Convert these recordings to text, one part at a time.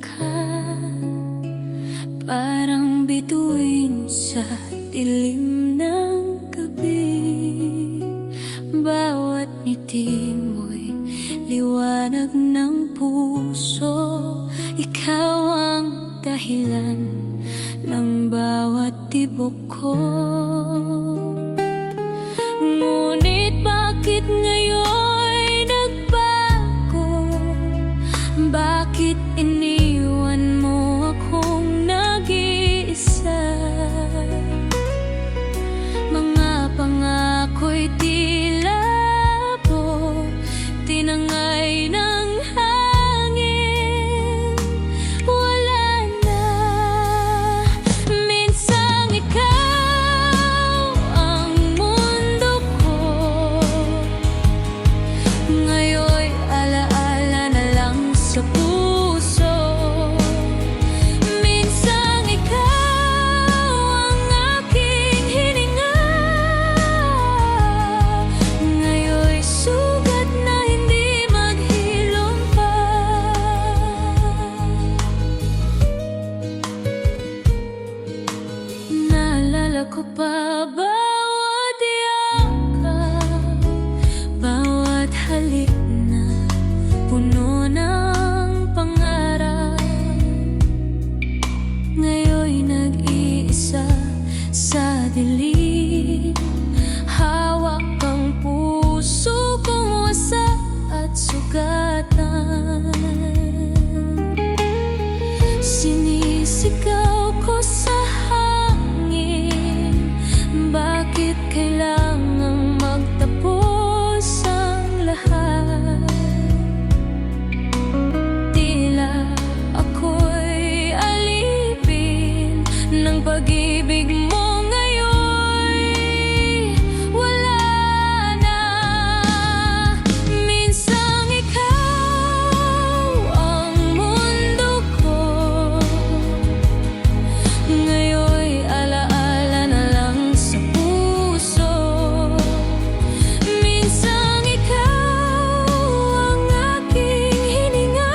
ka, parang bituin sa dilim ng gabi. Bawat ngiti mo'y liwanag ng puso. Ikaw ang dahilan ng bawat tibok ko. Ngunit bakit ngayon nagbago? Bakit iniwan mo akong nag-iisa? Mga pangako'y tila po tinangay ng hangin. Wala na. Minsang ikaw ang mundo ko, ngayon'y alaala na lang sa puso. Minsang ikaw ang aking hininga, ngayon'y sugat na hindi maghilom pa. Naalala ko pa bawat yakap, bawat halik na puno ng pangarap. Ngayon'y nag-iisa sa dilim, hawak ang puso kong wasak at sugatan. Sinisigaw ko sa hangin, bakit kailangang magtapos ang lahat? Tila ako'y alipin ng pag-ibig mo ngayon. Wala na. Minsang ikaw ang mundo ko, ngayon'y alaala na lang sa puso. Minsang ikaw ang aking hininga,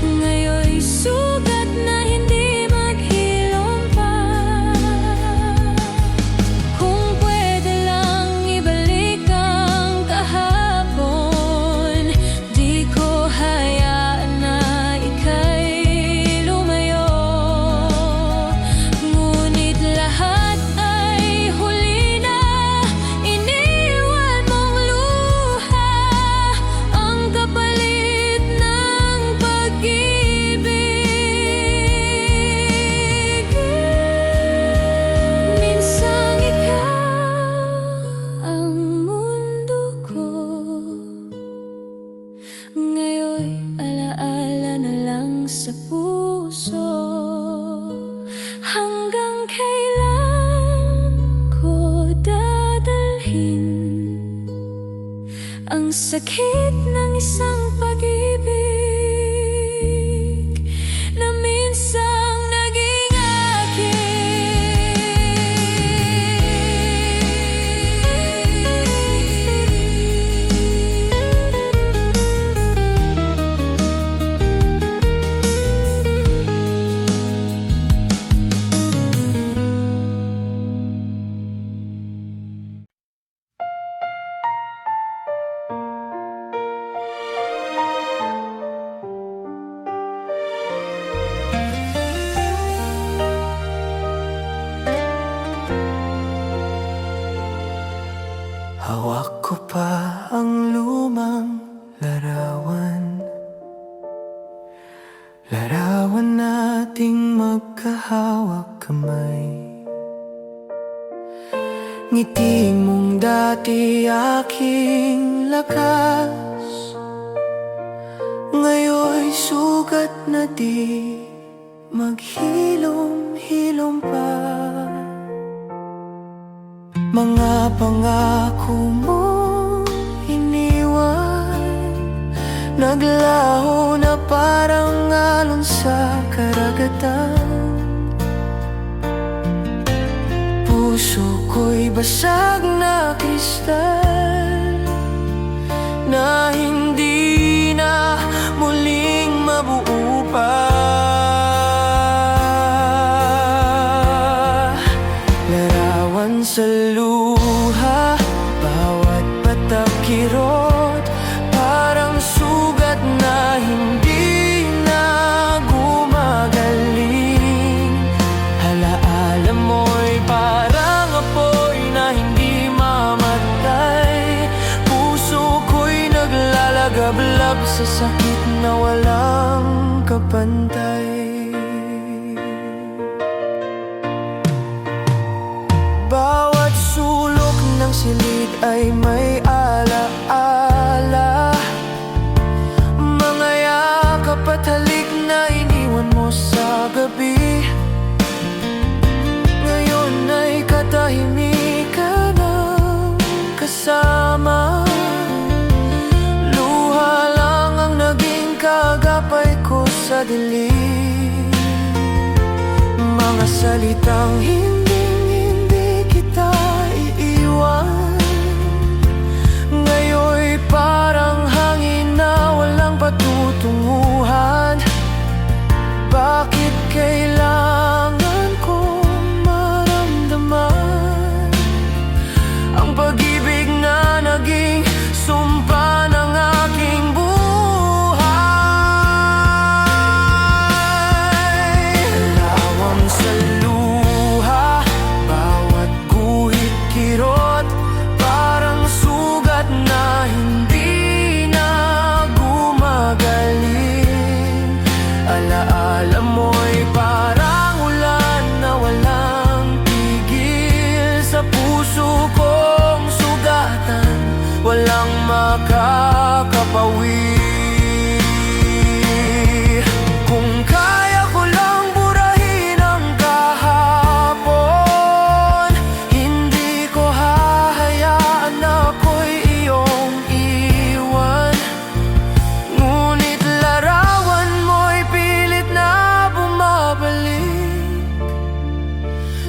ngayon'y sugat na hindi maghilom pa. Kung pwede lang ibalik ang kahapon, di ko hayaan na ika'y lumayo. Ngunit lahat ay huli na, iniwan mong luha, ang kapalit ng pag-ibig. Minsang ikaw ang mundo ko, ngayon'y alaala na lang sa puso. Hanggang kailan ko dadalhin ang sakit ng isang pag-ibig na minsang naging Hawak ko pa ang lumang larawan, larawan nating magkahawak kamay. Ngiti mong dati aking lakas, ngayon'y sugat na di maghilom-hilom pa. Mga pangako mong iniwan, naglaho na parang alon sa karagatan. Puso ko'y basag na kristal, na hindi na muli kapantay. Bawat sulok ng silid ay may alaala, mga yakap at halik na iniwan mo sa gabi. Ngayon ay katahimikan ng kasama, luha lang ang naging kagapay ko sa dilim. Mga salitang hindi kita iiwan, ngayon'y parang hangin na walang patutunguhan. Bakit kailangan kong maramdaman ang pag-ibig na naging sumpa ng aking buhay? Lawang sa luha, bawat guhit kirot, parang sugat na hindi na gumagaling. Alaala mo'y parang ulan na walang tigil sa puso kong sugatan, walang makakapawi. Kung kaya ko lang burahin ang kahapon, hindi ko hahayaan na ako'y iyong iwan. Ngunit larawan mo'y pilit na bumabalik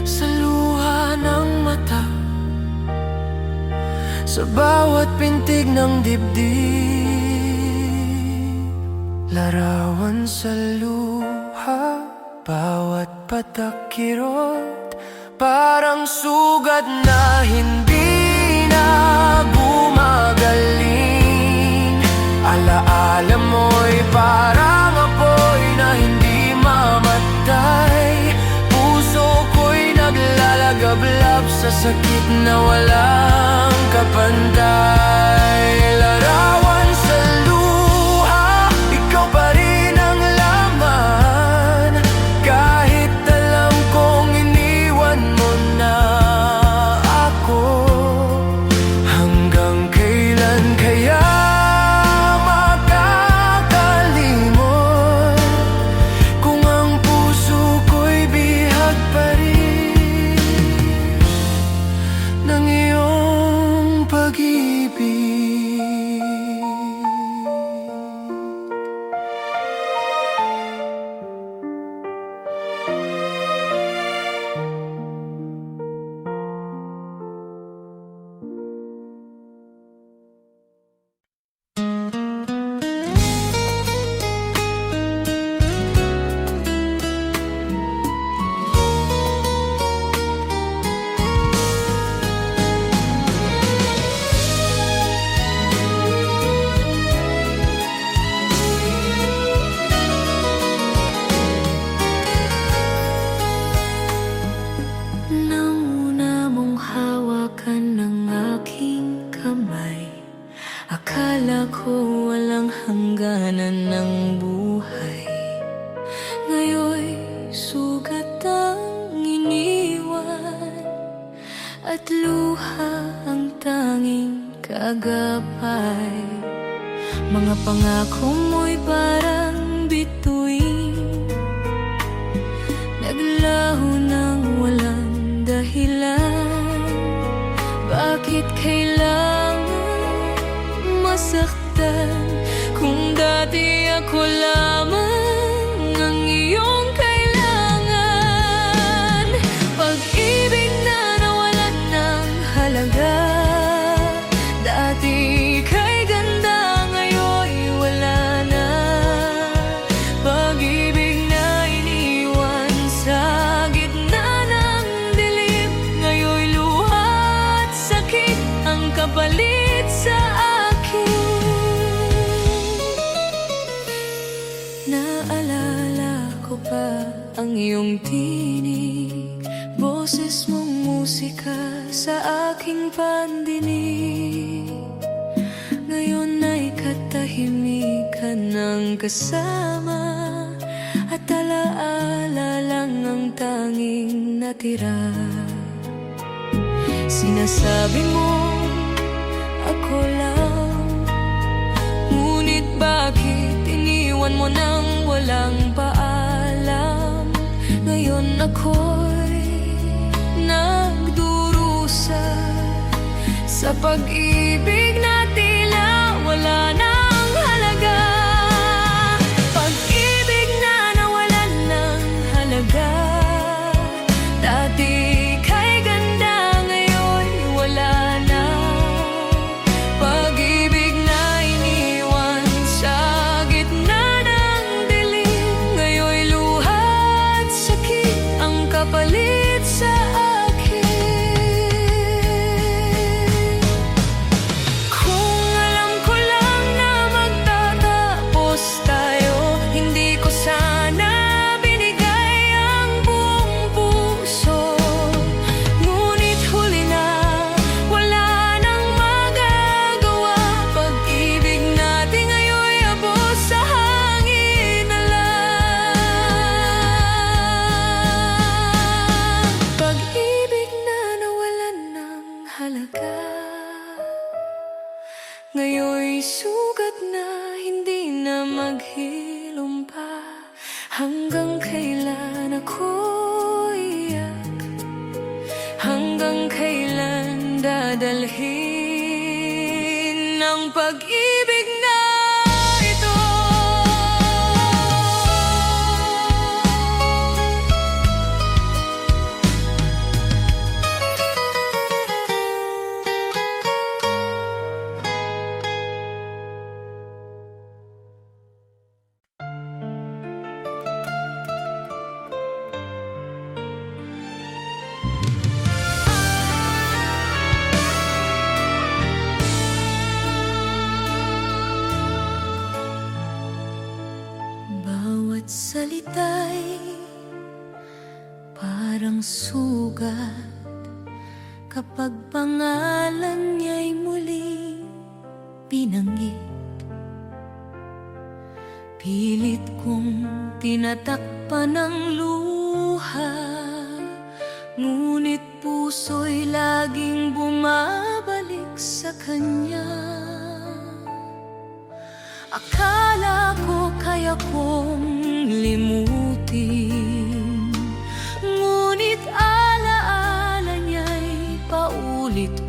sa luha ng mata, sa bawat pintig ng dibdib. Larawan sa luha, bawat patak kirot, parang sugat na hindi na gumagaling. Alaala mo'y parang apoy na hindi mamatay, puso ko'y naglalagablab sa sakit na walang kapantay. Larawan sa luha, ikaw pa rin ang laman, kahit alam kong iniwan mo na ako. Hanggang kailan kaya makakalimot kung ang puso ko'y bihag pa rin ng iyong pag-ibig? Nauna mong hawakan ng aking kamay, akala ko walang hangganan ng buhay. Ngayon'y sugat ang iniwan, at luha ang tanging kagapay. Mga pangako mo'y parang bituin, naglaho ng walang dahilan. Bakit kailangan masaktan kung dati ako lamang ang iyong kailangan? Pag-ibig na nawalan ng halaga, dati kay ganda, ngayon'y wala na. Pag-ibig na iniwan sa gitna ng dilim, ngayon'y luha at sakit ang kapalit sa akin. Naalala ko pa ang iyong tinig, boses mong musika sa aking pandinig. Ngayon ay katahimikan ng kasama, alaala lang ang tanging natira. Sinasabi mo ako lang, ngunit bakit iniwan mo nang walang paalam? Ngayon ako'y nagdurusa sa pag-ibig na tila wala nang halaga. Pag-ibig na nawalan ng halaga. Dati kay ganda, ngayon wala na. Pag-ibig na iniwan sa gitna ng dilim, ngayon luha at sakit ang kapalit sa ngayon'y sugat na, hindi na maghilom pa. Hanggang kailan ako iyak? Hanggang kailan dadalhin ang pag-ibig na ito? Bawat salita'y parang sugat kapag pangalan niya'y muli binanggit. Pilit kong tinatakpan ng luha, ngunit puso'y laging bumabalik sa kanya. Akala ko kaya kong limutin, ngunit alaala niya'y paulit-ulit.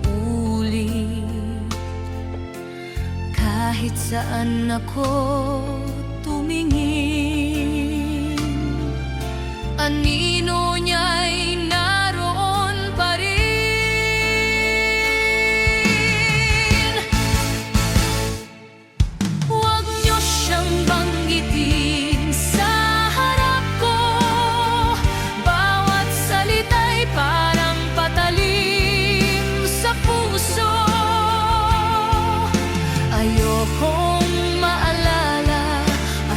Kahit saan ako tumingin, anino niya'y naroon pa rin. Ayokong maalala,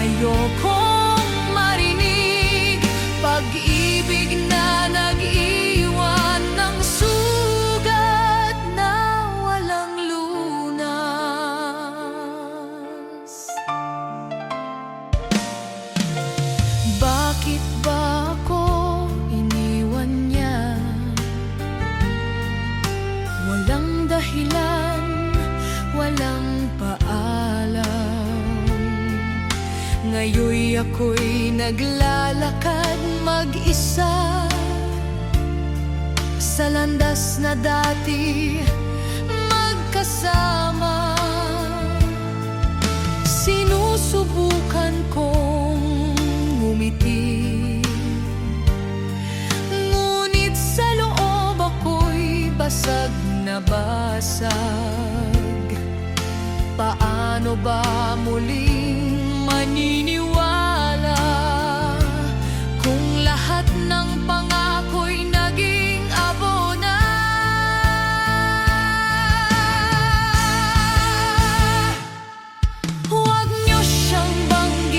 ayokong marinig pag-ibig na nag-iwan ng sugat na walang lunas. Bakit ba ako iniwan niya? Walang dahilan, walang paalam. Ngayoy ako'y naglalakad mag-isa sa landas na dati magkasama. Sinusubukan kong ngumiti, ngunit sa loob ako'y basag na basag. Paano ba muling maniniwala kung lahat ng pangako'y naging abo na? Huwag niyo siyang banggitin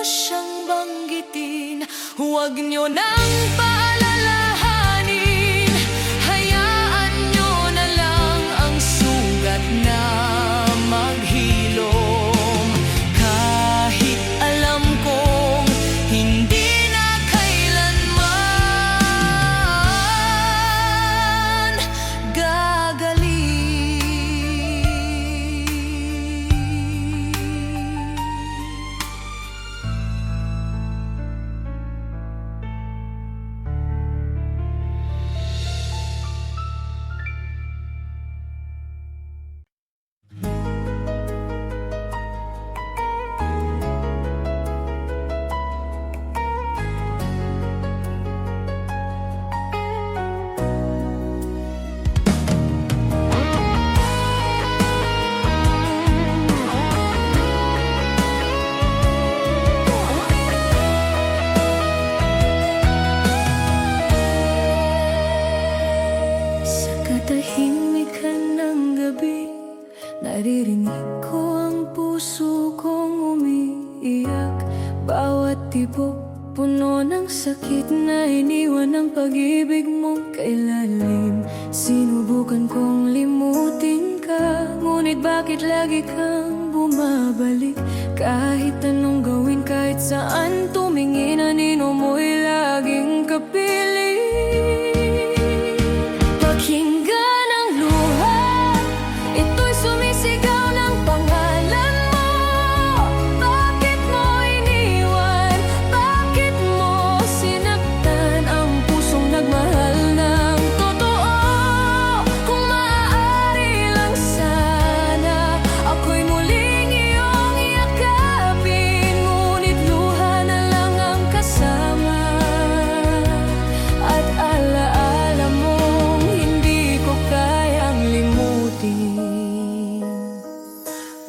niyo siyang banggitin. Huwag niyo nang paalalahanin, hayaan niyo na lang ang sugat na maghilom. Kahit alam kong hindi na kailanman gagaling. Sa katahimikan ng gabi, naririnig ko ang puso kong umiiyak. Bawat tibok puno ng sakit na iniwan ng pag-ibig mong kailalim. Sinubukan kong limutin ka, ngunit bakit lagi kang bumabalik? Kahit anong gawin, kahit saan tumingin, anino mo'y laging kapiling. Pakinggan ang luha, ito'y sumisigaw ng pangalan mo. Bakit mo iniwan? Bakit mo sinaktan ang pusong nagmahal ng totoo? Kung maaari lang sana, ako'y muling iyong yakapin, ngunit luha na lang ang kasama. At alaala mong hindi ko kayang limutin.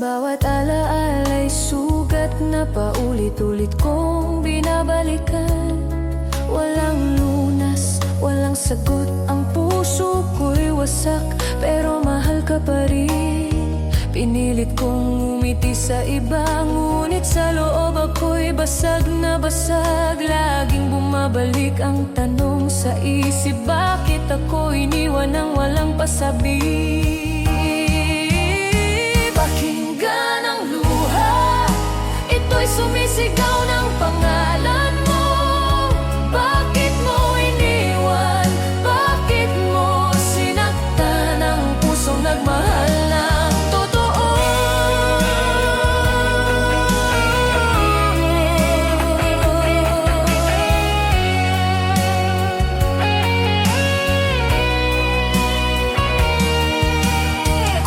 Bawat alaala'y sugat na paulit-ulit kong binabalikan. Walang lunas, walang sagot, ang puso ko'y wasak, pero mahal ka pa rin. Pinilit kong umiti sa iba, ngunit sa loob ako'y basag na basag. Laging bumabalik ang tanong sa isip, bakit ako iniwan ng walang pasabi? Pakinggan ang luha, ito'y sumisigaw ng pangalan mo. Bakit mo iniwan? Bakit mo sinaktan ang pusong nagmahal ng totoo?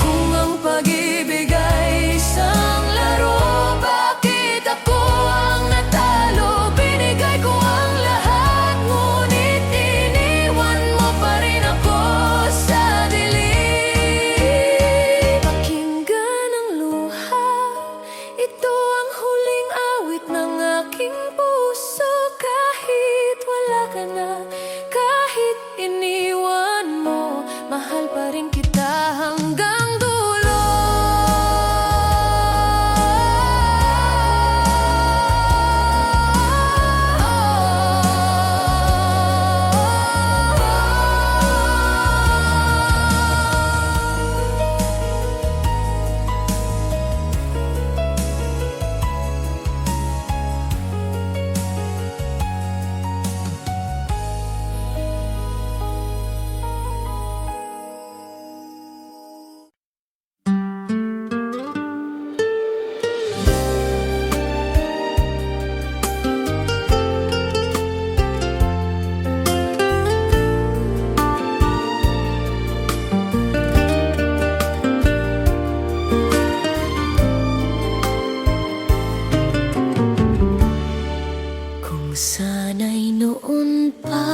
Kung ang pag-ibig ay isang laro, bakit ako ang natalo? Binigay ko ang lahat, ngunit iniwan mo pa rin ako sa dilim. Pakinggan ang luha, ito ang huling awit ng aking puso. Kahit wala ka na, kahit iniwan mo, mahal pa rin kita hanggang dulo. Kung sana'y noon pa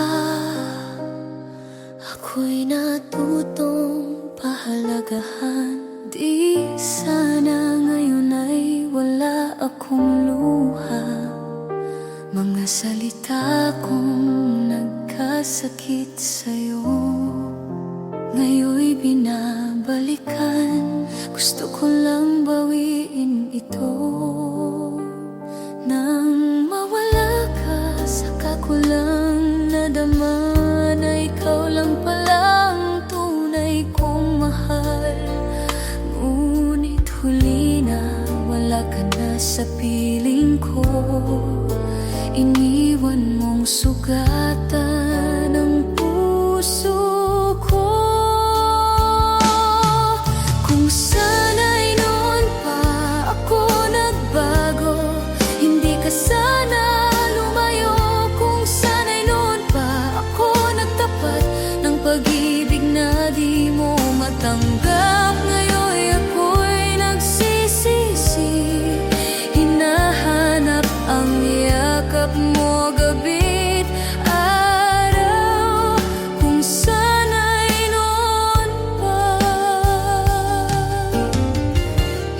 ako'y natutong pahalagahan, di sana ngayon ay wala akong luha. Mga salita kong nagkasakit sa'yo, ngayon'y binabalikan. Gusto ko lang bawiin ito ng nadarama na ikaw lang pala ang tunay kong mahal. Ngunit huli na wala ka na sa piling ko. Iniwan mong sugatan ang puso ko. Kung sana'y noon pa ako nagbago, hindi ka sana lumayo. Kung sana'y noon pa ako nagtapat ng pag-ibig na di mo matanggap. Ngayon ako'y nagsisisi, hinahanap ang yakap mo gabi't araw. Kung sana'y noon pa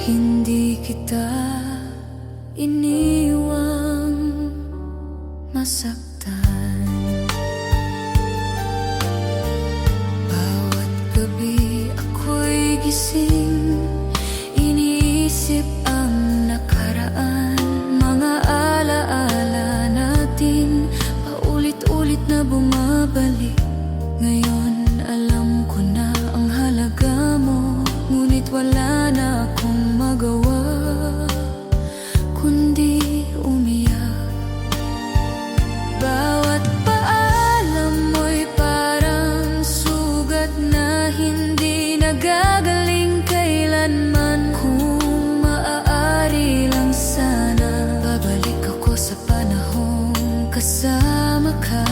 hindi kita iniwang masaktan. Bawat gabi ako'y gising, iniisip ang nakaraan. Mga alaala natin paulit-ulit na bumabalik. Ngayon alam ko na ang halaga mo, ngunit wala na akong magawa kundi umiyak. Bawat paalam mo'y parang sugat na hindi nagagaling kailanman. Kung maaari lang sana, babalik ako sa panahong kasama ka.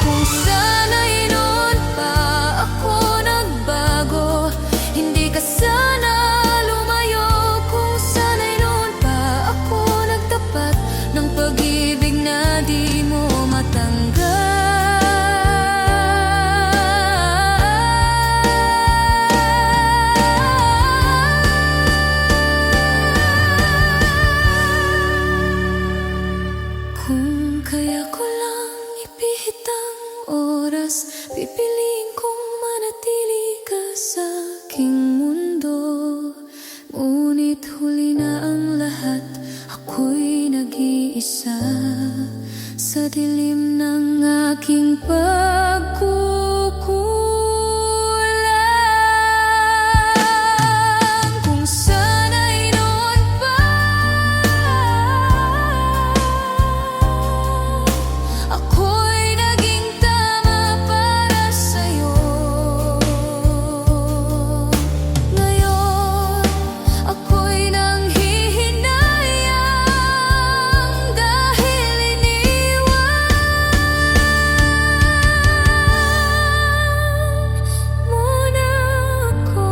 Kung sana'y noon pa ako nagbago, hindi ka sana lumayo. Kung sana'y noon pa ako nagtapat ng pag-ibig na di mo matanggap. Kung kaya ko lang ipihit ang oras, pipiliin kong manatili ka sa aking mundo. Ngunit huli na ang lahat, ako'y nag-iisa sa dilim ng aking pagkukulang. Kung sana'y noon pa ako'y naging tama para sa'yo, ngayon ako'y nanghihinayang dahil iniwan mo na ako.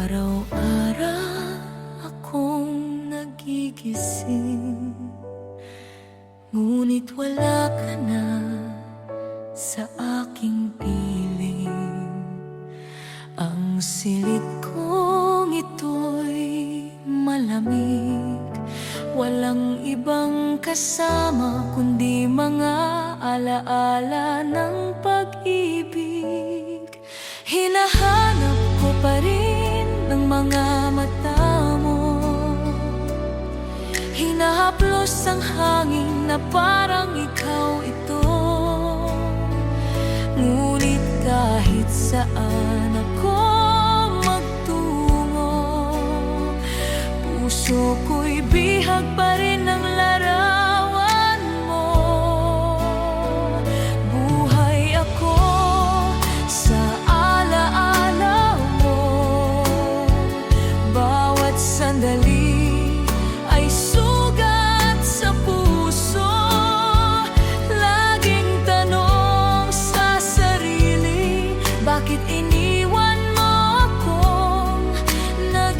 Araw-araw akong nagigising, ngunit wala ka na sa aking piling. Ang silid kong ito'y malamig, walang ibang kasama kundi mga alaala ng pag-ibig. Hinahanap ko pa rin ng mga mata mo, hinahaplos ang hangin na parang ikaw ito. Ngunit kahit saan ako magtungo, puso ko'y bihag pa rin ng larawan mo. Buhay ako sa alaala mo, bawat sandali ay sugat sa puso. Laging tanong sa sarili, bakit iniwan mo akong nag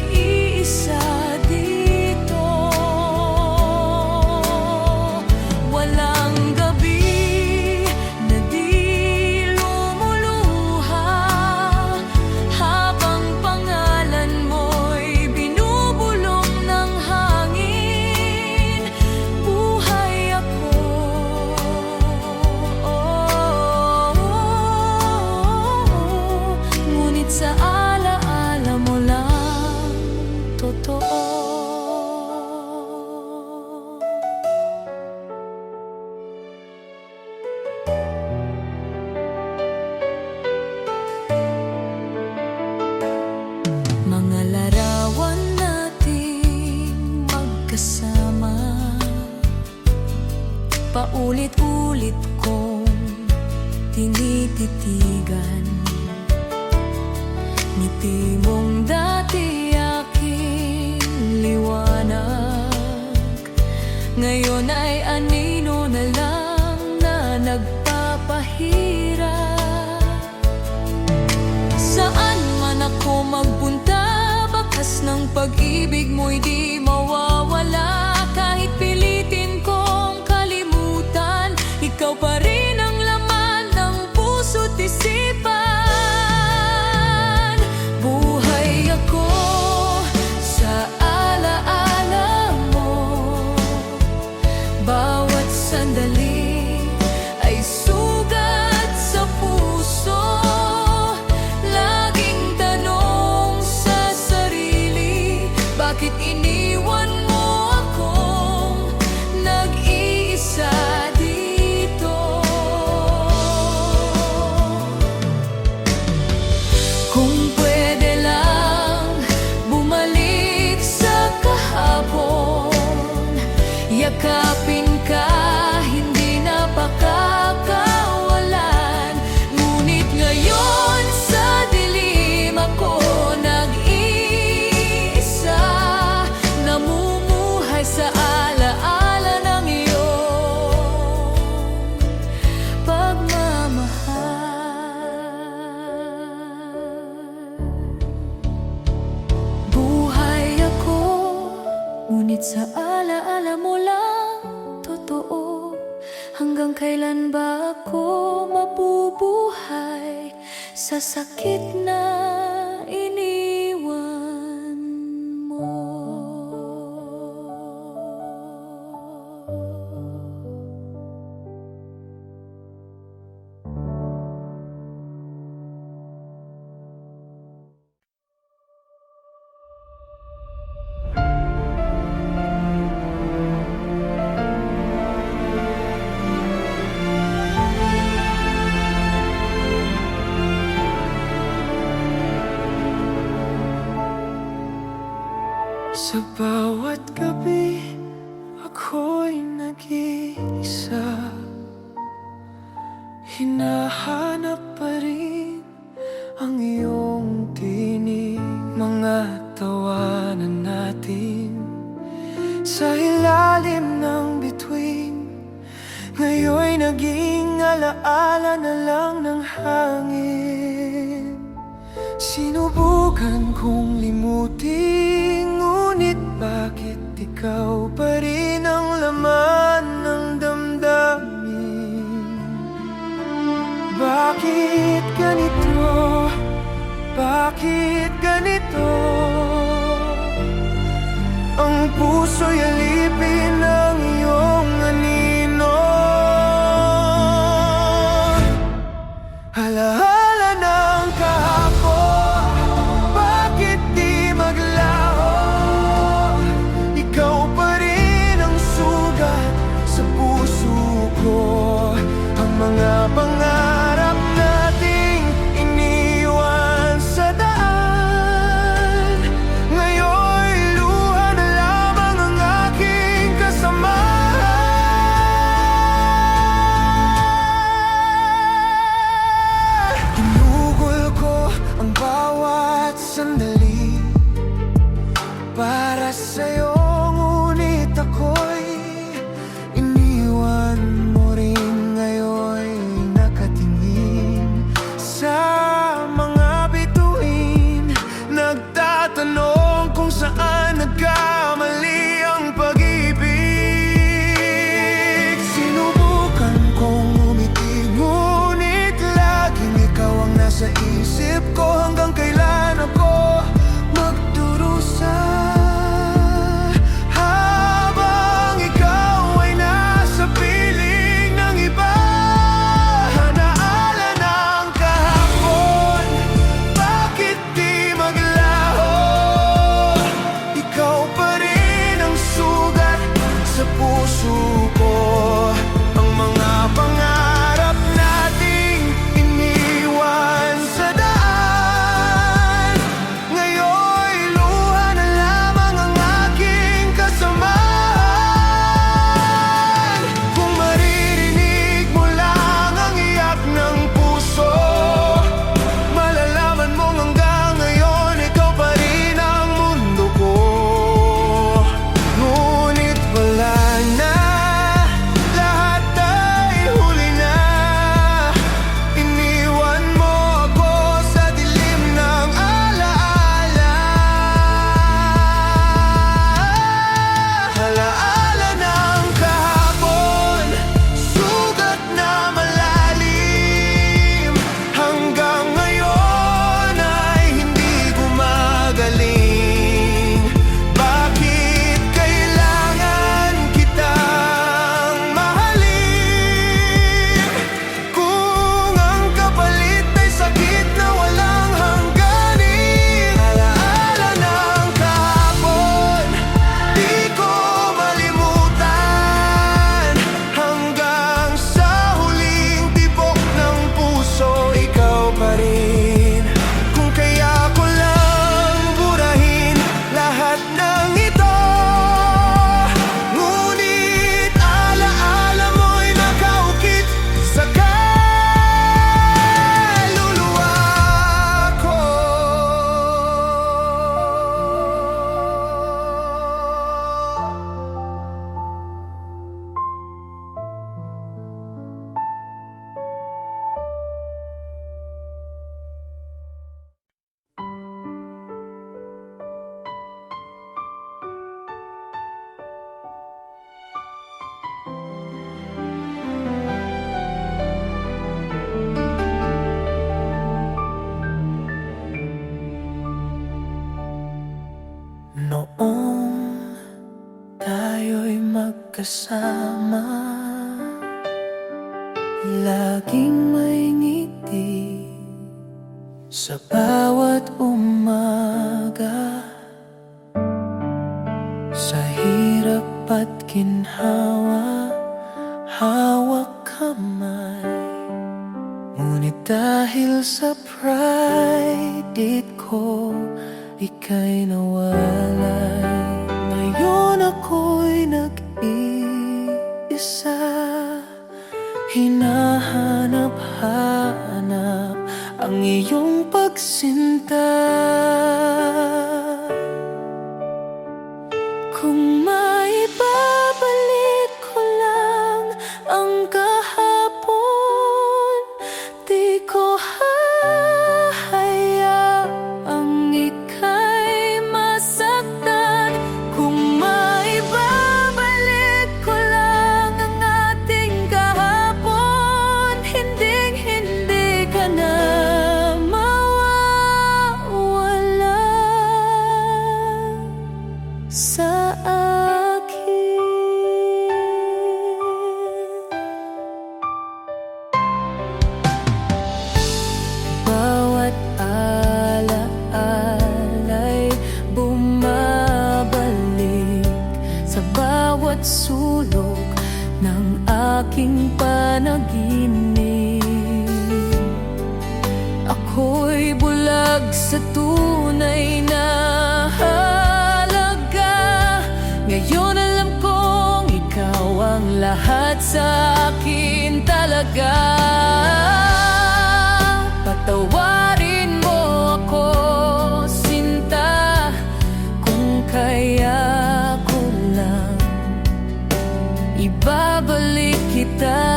Paulit-ulit kong tinititigan. Ngiti mong dati aking liwanag, ngayon ay anino na lang na nagpapahirap. Saan man ako magpunta, bakas ng pag-ibig mo'y di mawawala. Kahit pilitin kong kalimutan, ikaw pa rin ang laman ng puso't isipan. Buhay ako sa alaala mo, bawat sandali ay sugat sa puso. Laging tanong sa sarili, bakit iniwan mo akong nag-iisa dito? Kung pwede lang bumalik sa kahapon, yakapin ka, hindi na pakakawalan. Ngunit ngayon sa dilim ako nag-iisa, namumuhay sa alaala ng iyong pagmamahal. Buhay ako, ngunit sa alaala mo lang totoo. Hanggang kailan ba ako mabubuhay sa sakit na iniwan mo? Sa bawat gabi, ako'y nag-iisa. Hinahanap pa rin ang iyong tinig. Mga tawanan natin sa ilalim ng bituin, ngayon'y naging alaala na lang ng hangin. Sinubukan kong limutin, ngunit bakit ikaw pa rin ang laman ng damdamin? Bakit ganito? Bakit ganito? Ang puso'y alipin ng iyong anino. Alaala ng kahapon, bakit di maglaho? Ikaw pa rin ang sugat sa puso ko. Ang mga pangarap nating iniwan sa daan, ngayon'y luha na lamang ang aking kasamahan. Tinugol ko ang bawat sandali para sa'yo, ngunit ako'y iniwan mo rin. Ngayon'y nakatingin sa mga bituin, nagtatanong kung saan nagkamali ang pag-ibig. Sinubukan kong umiti, ngunit laging ikaw ang nasa isip ko. Hanggang kailan ako magdurusa habang ikaw ay nasa piling ng iba? Alaala ng kahapon, bakit di maglaho? Ikaw pa rin ang sugat sa puso ko. Ang mga pangarap nating iniwan sa daan, magkasama, laging may ngiti sa bawat umaga. Sa hirap at ginhawa, hawak kamay. Ngunit dahil sa pride ko, ika'y nawalay. Ngayon ako'y nag-iisa, hinahanap-hanap ang iyong pagsinta. Kung maibabalik ko lang ang kahapon, di ko hahayaang ika'y masaktan. Kung maibabalik ko lang ang ating kahapon, hinding-hindi ka na mawawala sa akin. Bawat alaala'y bumabalik sa bawat sulok ng aking panaginip. Ako'y bulag sa tunay na halaga. Ngayon alam kong ikaw ang lahat sa akin talaga. Patawarin mo ako, sinta, kung kaya ko lang ibabalik kita.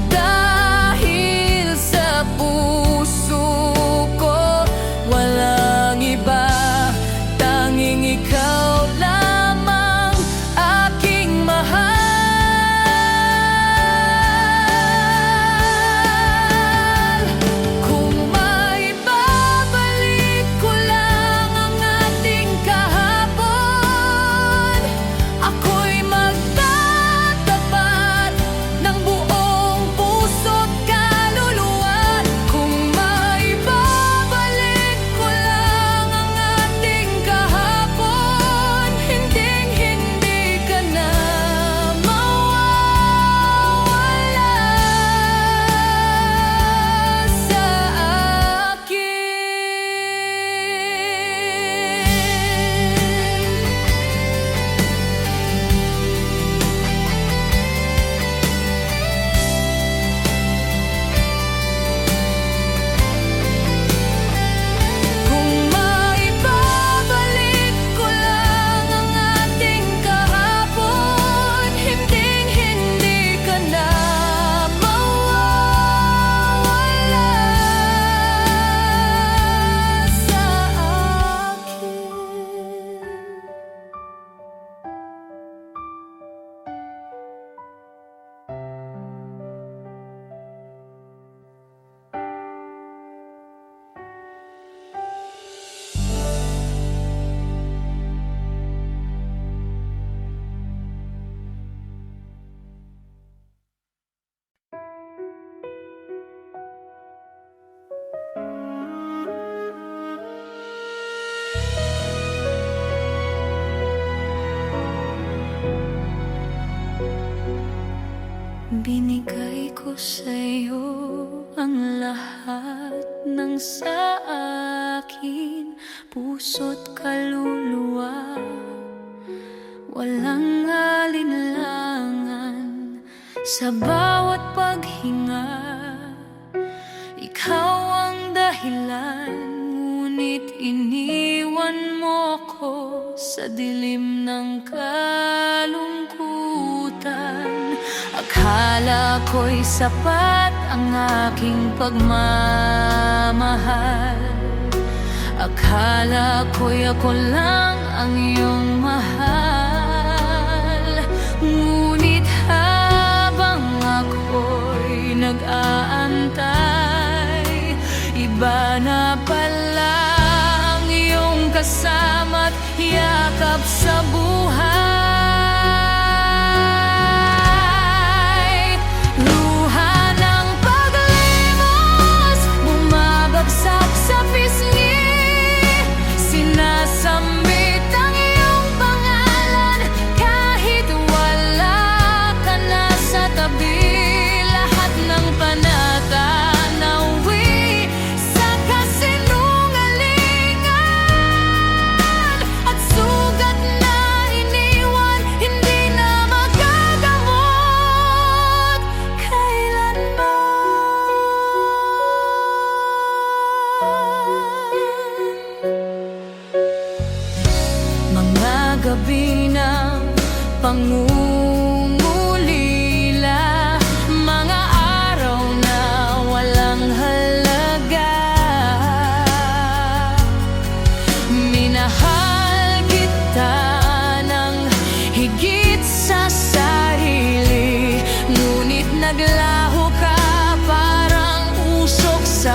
Dahil sa puso ko walang iba, tanging ikaw lamang aking mahal. Kung maibabalik ko lang ang ating kahapon, ako'y magtatapat ng buong puso't kaluluwa. Kung maibabalik ko lang ang ating kahapon, hinding-hindi ka na mawawala sa akin. Kung maibabalik ko lang ang ating kahapon, hinding-hindi ka na mawawala sa akin. Binigay ko sa'yo ang lahat ng sa akin, puso't kaluluwa. Walang alinlangan sa bawat paghinga. Ikaw ang dahilan, ngunit iniwan mo ko sa dilim ng kalungkutan. Akala ko'y sapat ang aking pagmamahal. Akala ko'y ako lang ang iyong mahal. Ngunit habang ako'y nag-aantay, iba na pala ang iyong kasama't yakap sa buhay.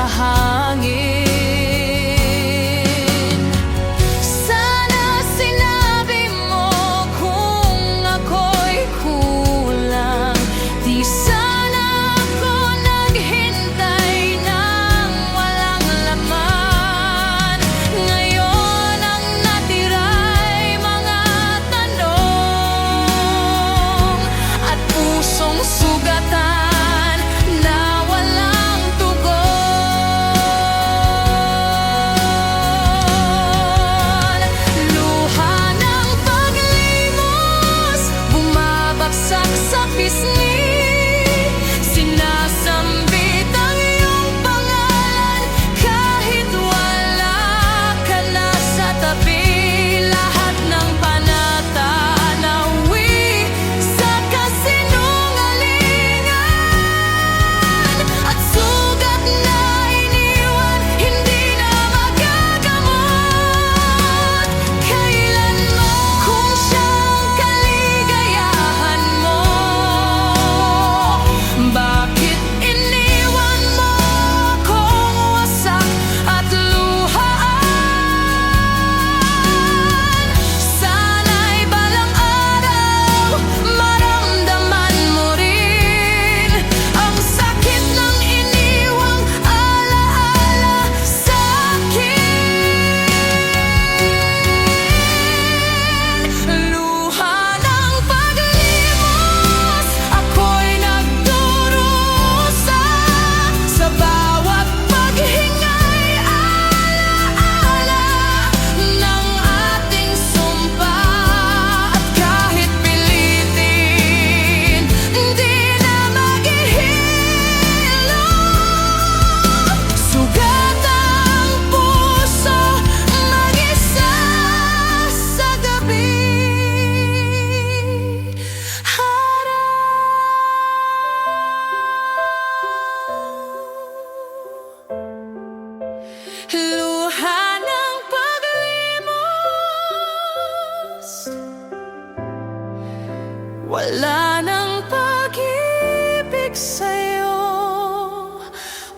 hangin. Sana sinabi mo kung ako'y kulang, di sana ako naghintay ng walang laman. Ngayon ang natira'y mga tanong at pusong sugatan na walang tugon. Luha ng paglimos bumabagsak sa pisngi, sinasambit ang iyong pangalan kahit wala ka na sa tabi. Lahat ng panatanawi sa kasinungalingan at sugat na iniwan, hindi na magagamot kailanman. Kung siyang kaligayahan mo, bakit iniwan mo akong wasak at luhaan? Sana'y balang araw maramdaman mo rin ang sakit ng iniwang alaala sa'kin. Luha ng paglimos, ako'y nagdurusa sa bawat paghingay, alaala ng ating sumpa. At kahit pilitin, di na maghihilom. Sugat ang puso mag-isa sa gabi. Luha ng paglimos, wala nang pag-ibig sa'yo,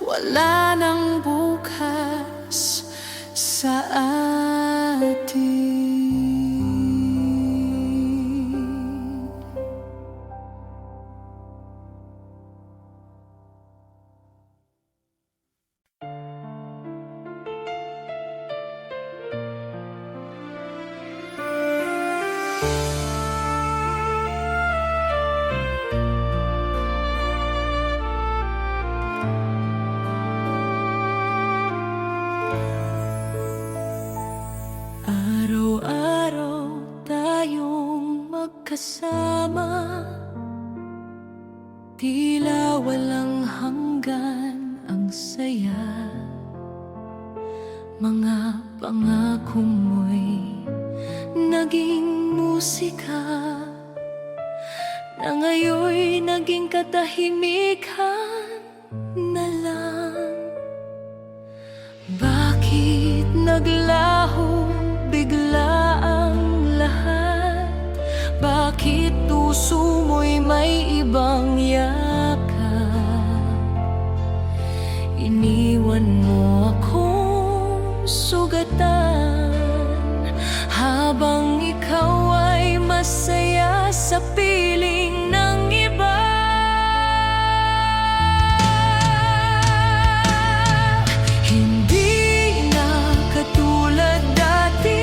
wala nang bukas sa atin. Araw-araw tayong magkasama, tila walang hanggan ang saya. Mga pangako mo'y naging musika na ngayon'y naging katahimikan na lang. Bakit naglaho bigla ang lahat? Bakit puso mo'y may ibang yakap? Iniwan mo akong sugatan habang ikaw ay masaya sa piling ng iba. Hindi na katulad dati,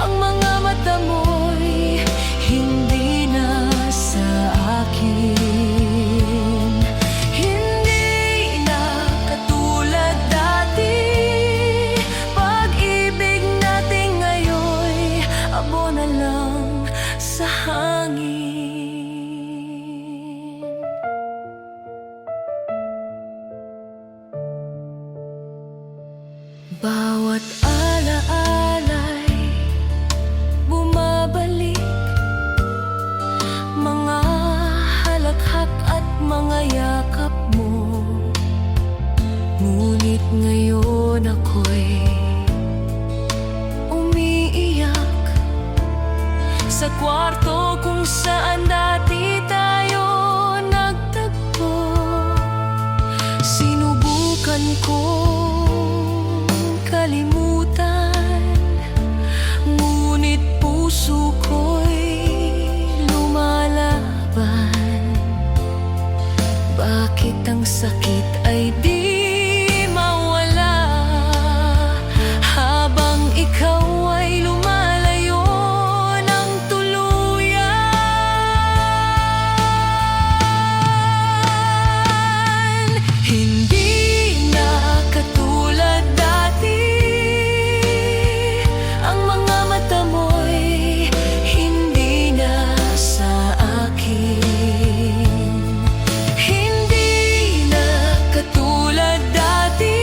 ang mga mata mo'y hindi na sa akin. Hindi na katulad dati, pag-ibig natin ngayon'y abo na lang sa hangin. Bawat alaala'y bumabalik, mga halakhak at mga yakap mo. Ngunit ngayon ako'y umiiyak sa kwarto kung saan dati tayo nagtagpo. Sino Sinubukan kong kalimutan, ngunit puso ko'y lumalaban. Bakit ang sakit ay di mawala habang ikaw ay lumalayo ng tuluyan? Hindi na katulad dati, ang mga mata mo'y hindi na sa akin. Hindi na katulad dati,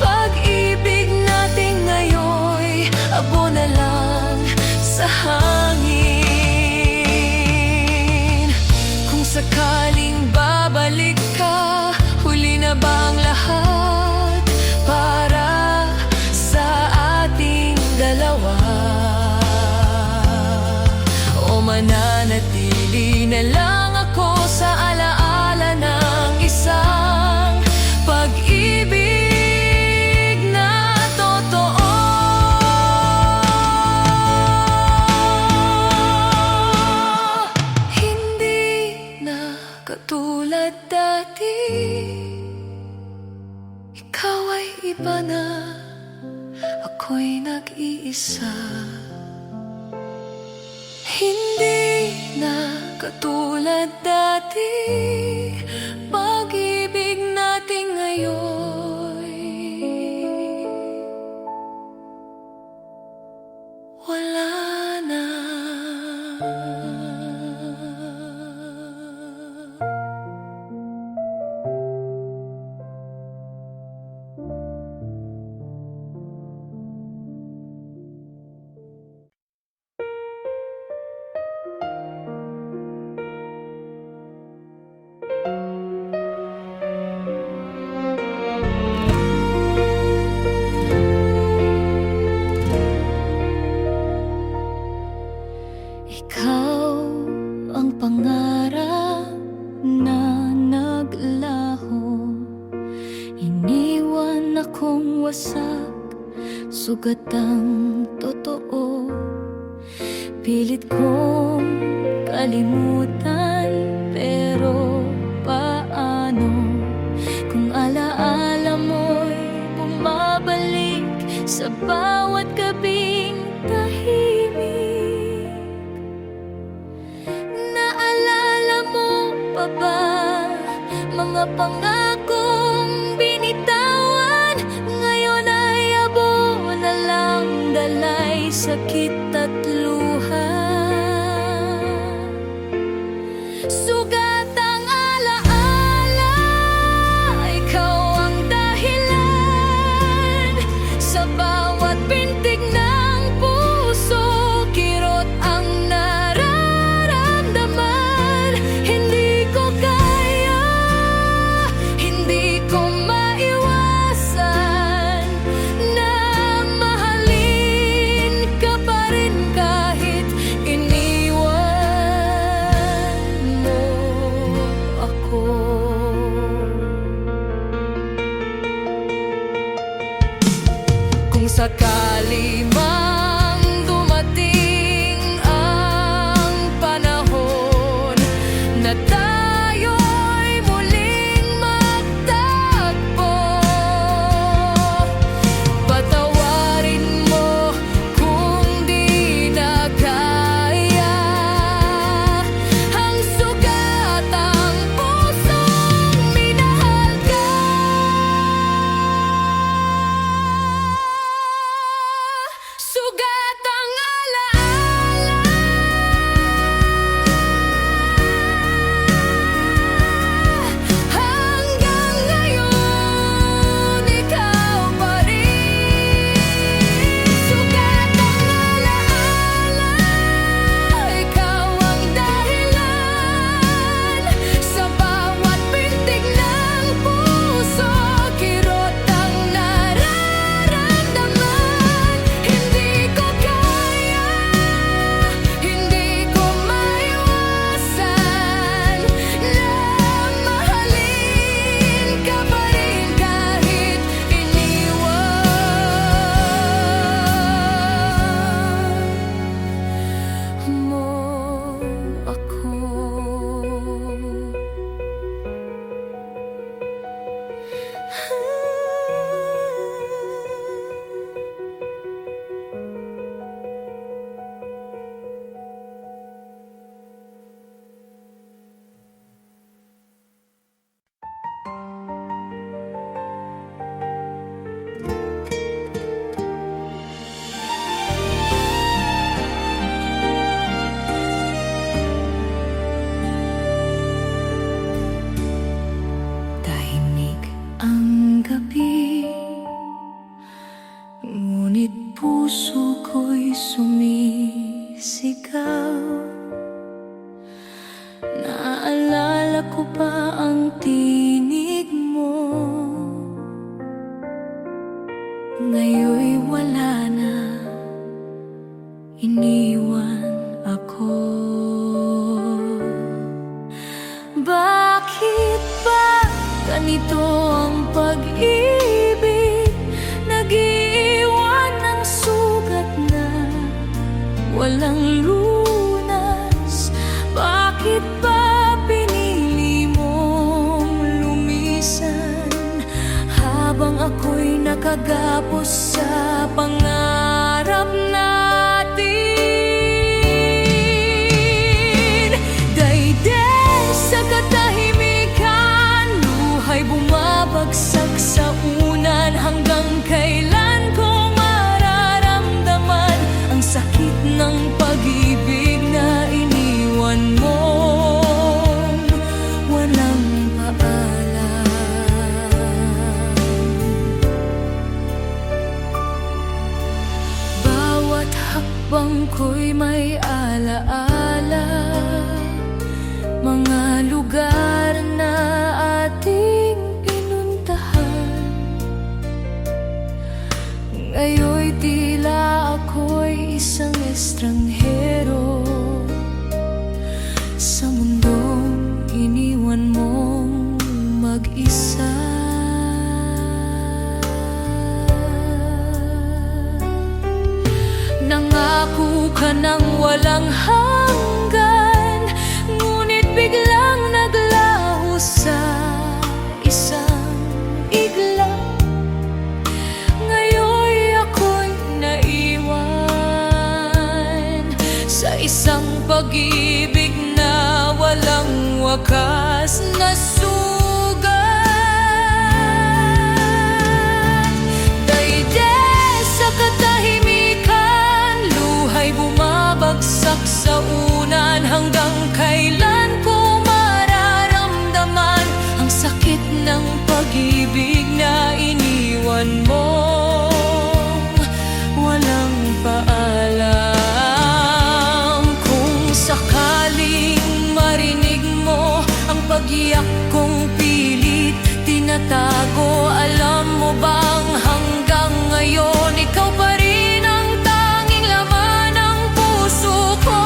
pag-ibig natin ngayon'y abo na lang sa hangin. Kung sakaling babalik ka, huli na ba ang lahat para sa ating dalawa? O mananatili na lang ako sa alaala ng isang pag-ibig na totoo? Hindi na katulad dati, ikaw ay iba na, ako'y nag-iisa. Hindi na katulad dati, pag-ibig natin ngayon wala na. Ikaw ang pangarap na naglaho, iniwan akong wasak, sugat ang totoo. Pilit kong kalimutan, pero paano kung alaala mo'y bumabalik sa bawat gabing tahimik? Naalala mo pa ba mga pangakong binitawan? Ngayon ay abo na lang, dalay sakit at luha. Sugat ang alaala, ikaw ang dahilan sa bawat pintig ng puso, kirot ang nararamdaman. Hindi ko kaya, hindi ko maiwasan na mahalin ka pa rin kahit iniwan mo ako. Kung sakali mang dumating ang panahon na tayo'y muling magtagpo, patawarin mo kung di na kaya ang sugat ang pusong minahal ka. ang pag-ibig, nag-iiwan ng sugat na walang lunas. Bakit ba pinili mong lumisan habang ako'y nakagapos sa pangarap natin? Dayday sa katahimikan, luha'y bumabagsak sa unan. Hanggang kailan ko mararamdaman ang sakit ng pag-ibig na iniwan mo walang paalam? Bawat hakbang ko'y may alaala, mga lugar na ating pinuntahan. Ngayon'y tila ako'y isang estranghero sa mundong iniwan mong mag-isa. Nangako ka ng walang hanggan, ngunit biglang naglaho sa isang iglap. Ngayon'y ako'y naiwan sa isang pag-ibig na walang wakas na sugat. Dayday sa katahimikan, luha'y bumabagsak sa unan. Hanggang kailan ko mararamdaman ang sakit ng pag-ibig na iniwan mo walang paalam? Kung sakaling marinig mo ang pag-iyak kong pilit tinatago, alam mo bang hanggang ngayon ikaw pa rin ang tanging laman ng puso ko?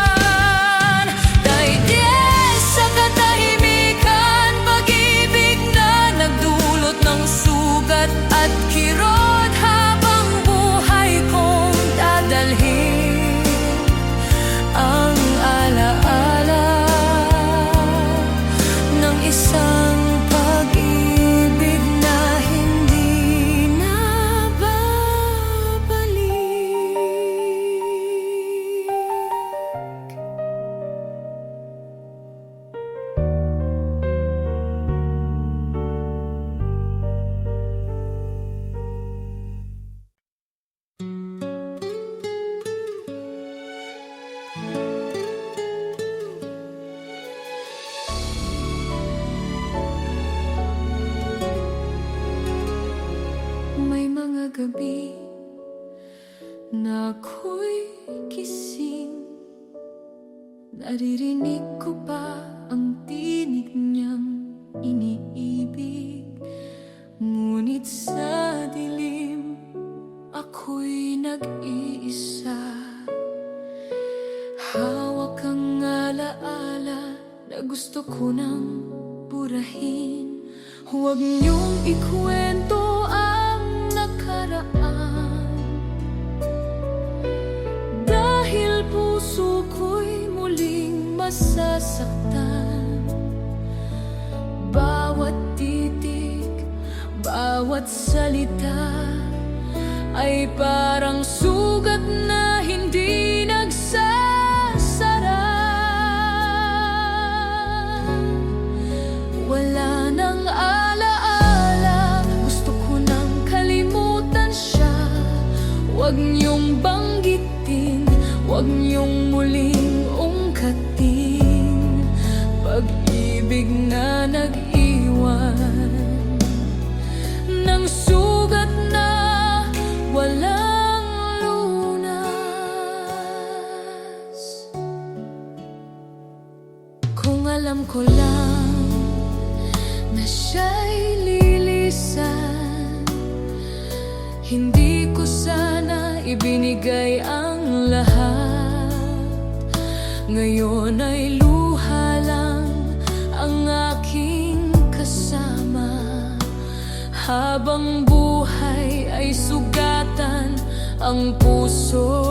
Sugatan. Dayday sa katahimikan, pag-ibig na nagdulot ng sugat at kirot. Habang buhay kong dadalhin ang alaala ng isang pag-ibig na hindi na babalik. May mga gabi na ako'y gising, naririnig ko pa ang tinig niyang iniibig. Ngunit sa dilim, ako'y nag-iisa. Hawak ang alaala na gusto ko nang burahin. Huwag niyong ikwento ang nakaraan, dahil puso ko'y muling masasaktan. Bawat titig, bawat salita ay parang sugat na hindi nagsasara. Wala nang alaala, gusto ko nang kalimutan siya. Huwag niyong banggitin, huwag niyong muling ungkatin pag-ibig na nag-iwan ng sugat na walang lunas. Kung alam ko lang na siya'y lilisan, hindi ko sana ibinigay ang lahat. Ngayon ay luha lang ang aking kasama. Habang buhay ay sugatan ang puso.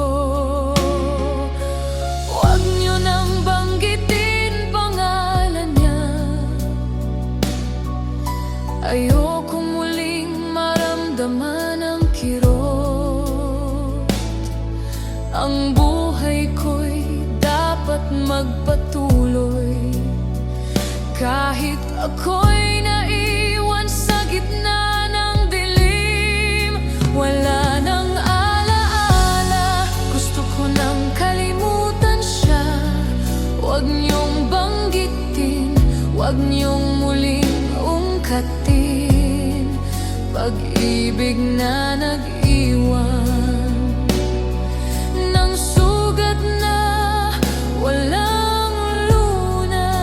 Huwag niyo nang banggitin pangalan niya. Ayoko muling maramdaman ang kirot. Ang buhay ko'y dapat magpatuloy. Kahit ako'y naiwan sa gitna ng dilim. Wala nang alaala, gusto ko nang kalimutan siya. Huwag niyong banggitin, huwag niyong muling ungkatin pag-ibig na nag-iwan ng sugat na walang lunas.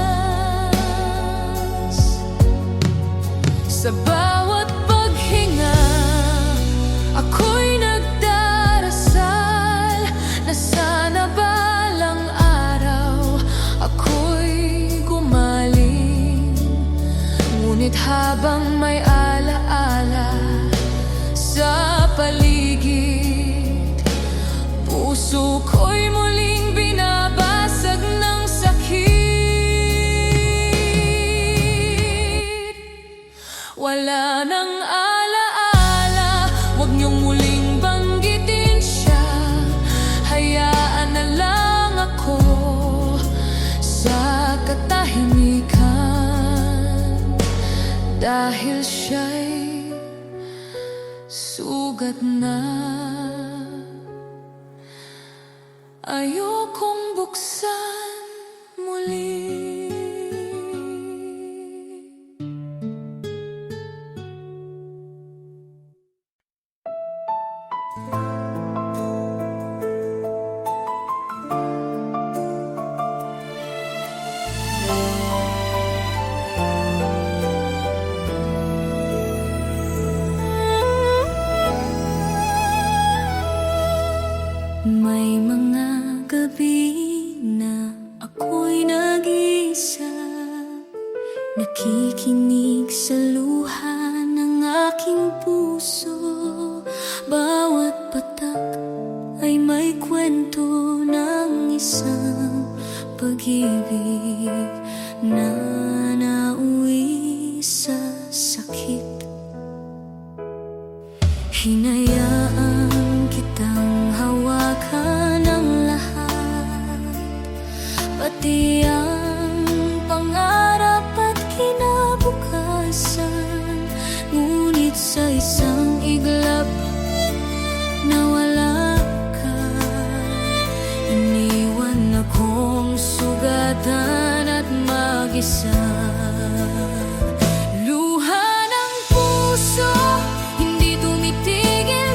Sa bawat paghinga, ako'y nagdarasal na sana balang araw ako'y gumaling. Ngunit habang may alaala sa paligid, puso ko'y muling binabasag ng sakit. Wala nang alaala, huwag niyong muling banggitin siya. Hayaan na lang ako sa katahimikan, dahil siya'y sugat na. Ayokong buksan muli. May mga gabi na ako'y nag-isa, nakikinig sa luha ng aking puso. Bawat patak ay may kwento ng isang pag-ibig na nauwi sa sakit. Hinayaan kitang hawakan ang lahat, pati ang pangarap at kinabukasan. Ngunit sa isang iglap nawala ka. Iniwan akong sugatan at mag-isa. Luha ng puso, hindi tumitigil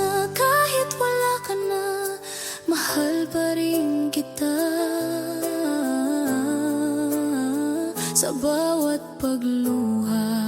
na kahit wala ka na, mahal pa rin kita. Sa bawat pagluha.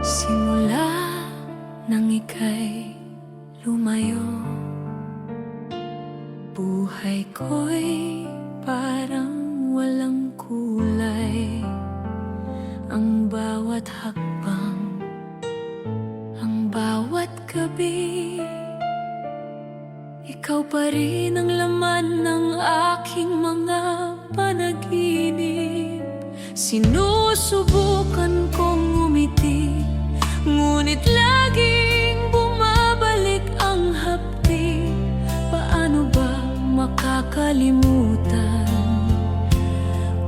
Simula nang ika'y lumayo, buhay ko'y parang walang kulay. Ang bawat hakbang, ang bawat gabi, ikaw pa rin ang laman ng aking mga panaginip. Sinusubukan kong umiti, ngunit laging bumabalik ang hapdi. Paano ba makakalimutan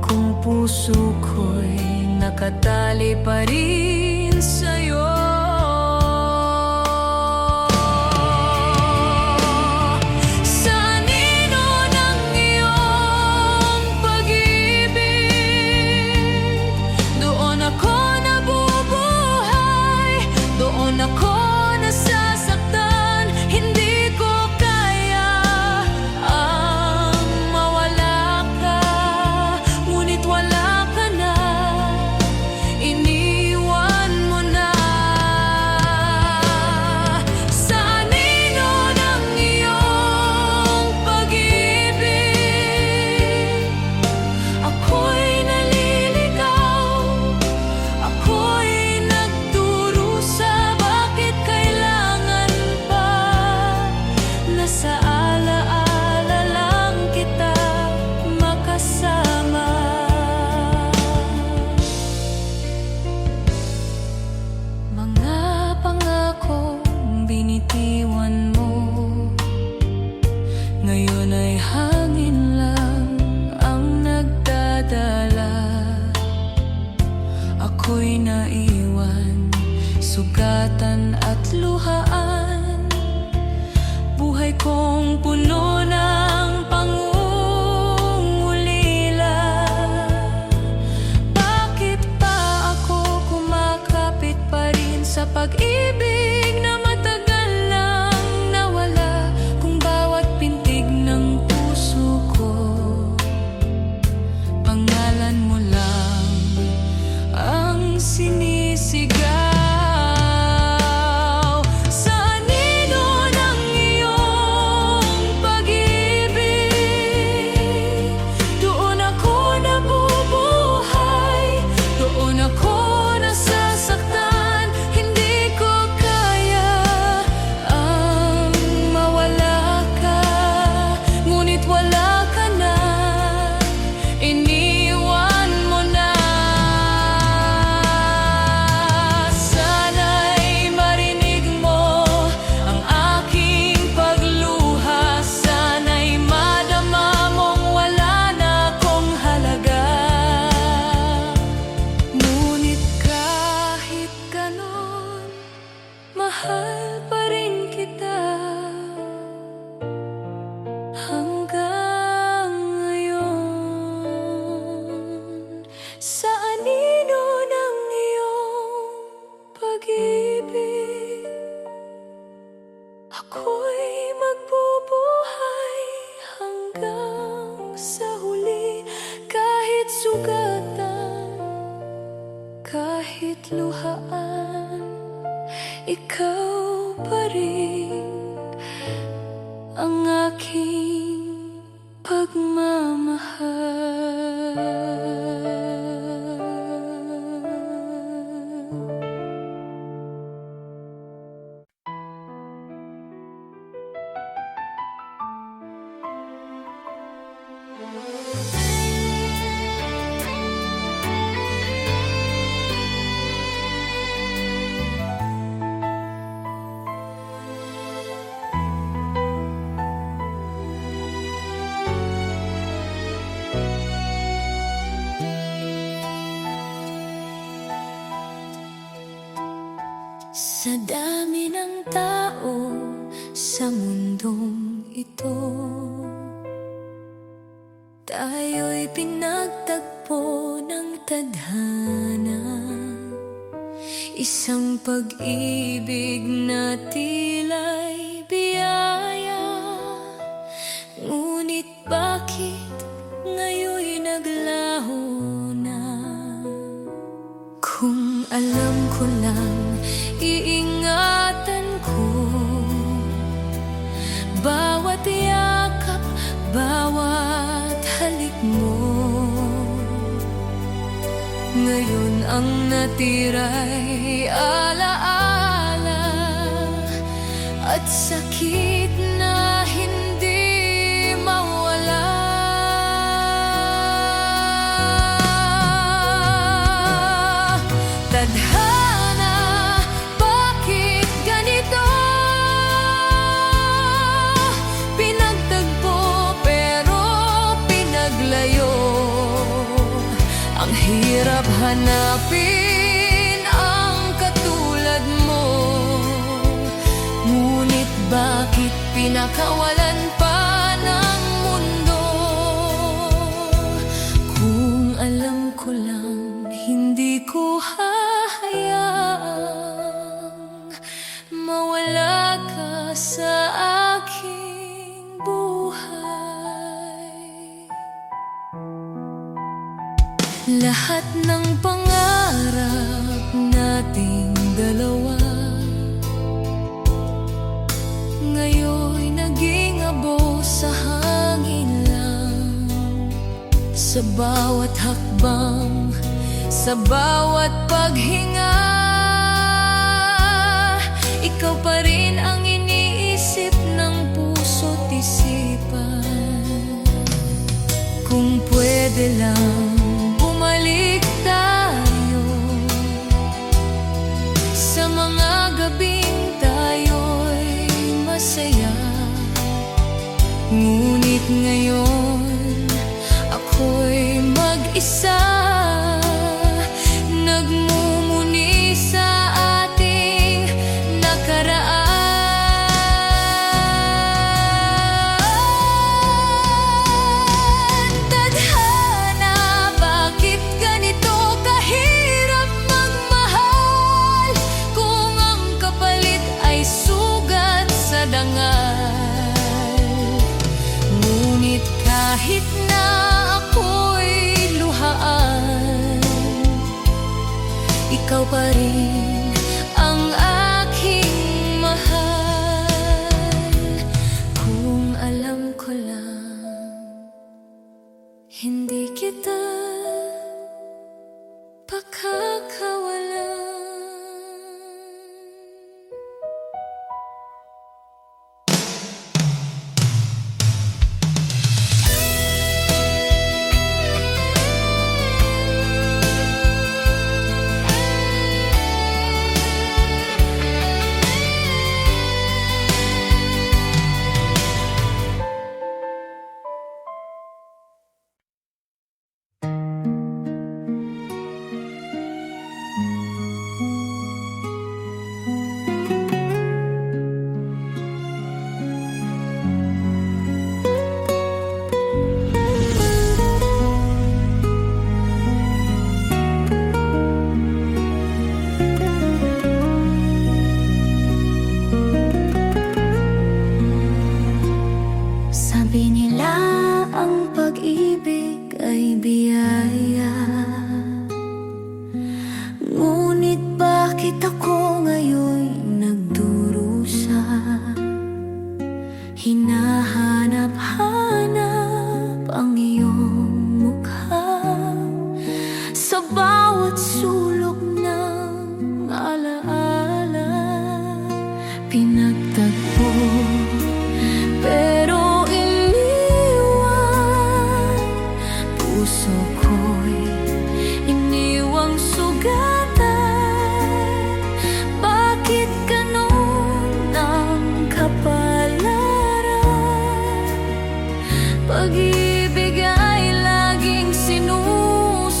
kung puso ko'y nakatali pa rin sa'yo? Sa anino ng iyong pag-ibig, doon ako nabubuhay, doon ako nasasaktan. Hindi ko kaya ang mawala ka, ngunit wala ka na, iniwan mo na. Sa anino ng iyong pag-ibig, ako'y naliligaw, ako'y nagdurusa. Bakit kailangan pa? Nasa alaala lang kita makasama. Mga pangakong binitiwan mo, ngayon ay hangin lang ang nagdadala. Ako'y naiwan, sugatan at luhaan. Buhay kong puno ng pangungulila. Bakit pa ako kumakapit pa rin sa pag-ibig na matagal nang nawala? Kung bawat pintig ng puso ko, pangalan mo lang ang sinisigaw. Sa anino ng iyong pag-ibig, doon ako nabubuhay, doon ako nasasaktan. Hindi ko kaya ang mawala ka, ngunit wala ka na, iniwan mo na. Sana'y marinig mo ang aking pagluha, sana'y madama mong wala na akong halaga. Ngunit kahit ganon, mahal pa rin kita hanggang ngayon. Sa anino ng iyong pag-ibig, ako'y magbubuhay hanggang sa huli. Kahit sugatan, kahit luhaan, ikaw pa rin ang aking pagmamahal. Sa dami ng tao sa mundong ito, tayo'y pinagtagpo ng tadhana, isang pag-ibig na tila'y biyaya. Ngunit bakit ngayon'y naglaho na? Kung alam ko lang, iingatan ko bawat yakap, bawat halik mo. Ngayon ang natira'y alaala at sakit na hindi mawala. Tadhana, bakit ganito? Pinagtagpo pero pinaglayo. Ang hirap hanapin ang katulad mo. Ngunit bakit pinakawalan pa ng mundo? Kung alam ko lang, hindi ko hahayaang mawala ka sa aking buhay. Lahat ng pangarap nating dalawa ngayon'y naging abo sa hangin lang. Sa bawat hakbang, sa bawat paghinga, ikaw pa rin ang iniisip ng puso't isipan. Kung pwede lang, bumalik tayo sa mga gabing tayo'y masaya. Ngunit ngayon ako'y mag-isa, nagmumuni sa ating nakaraan. Tadhana, bakit ganito kahirap magmahal? Kung ang kapalit ay sugat sa dangal. Ngunit kahit na ako'y luhaan, ikaw pa rin ang aking mahal. Kung alam ko lang, hindi kita pakakawalan. Sabi nila ang pag-ibig ay biyaya, ngunit bakit ako ngayon nagdurusa? Hinahanap-hanap ang iyong mukha sa bawat sulok ng alaala. Pinagtagpo pero puso ko'y iniwang sugatan. Bakit ganon ang kapalaran? Pag-ibig ay laging sinusubukan.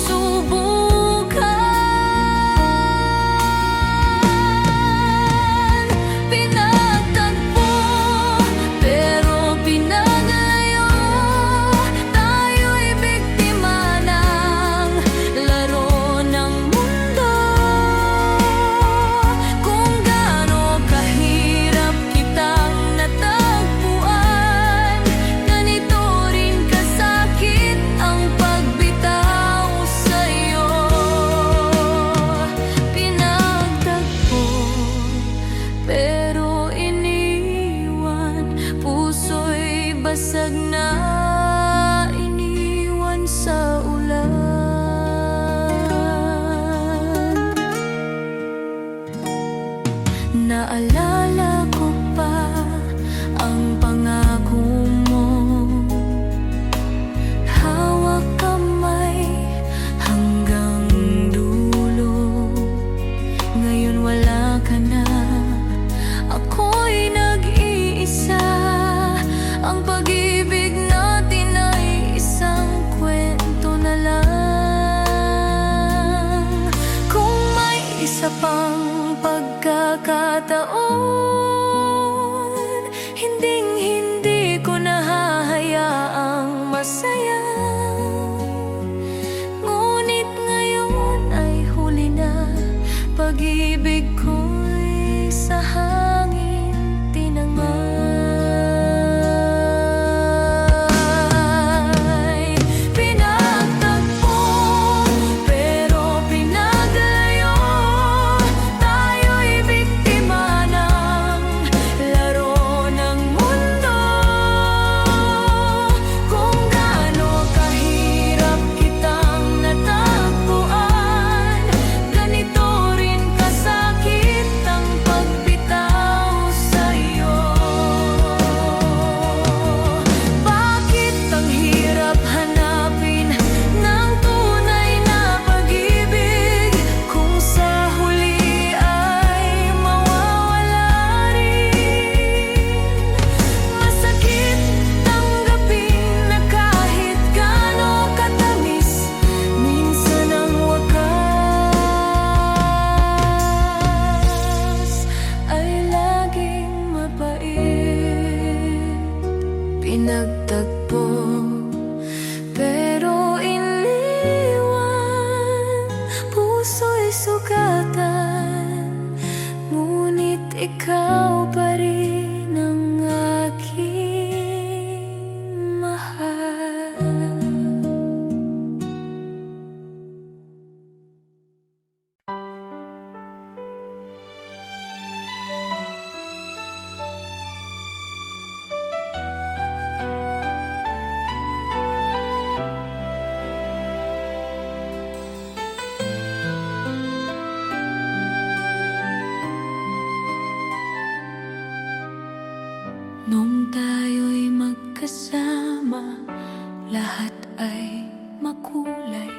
lahat ay makulay.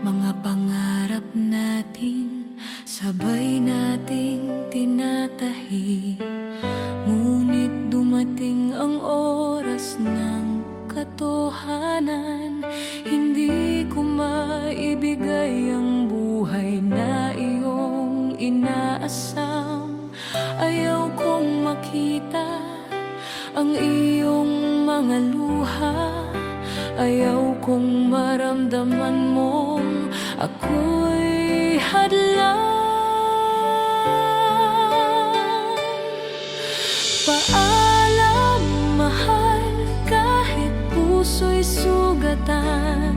Mga pangarap natin sabay nating tinatahi. Ngunit dumating ang oras ng katotohanan. Hindi ko maibigay ang buhay na iyong inaasam. Ayaw kong makita ang iyong mga luha. Ayaw kong maramdaman mong ako'y hadlang. Paalam, mahal, kahit puso'y sugatan.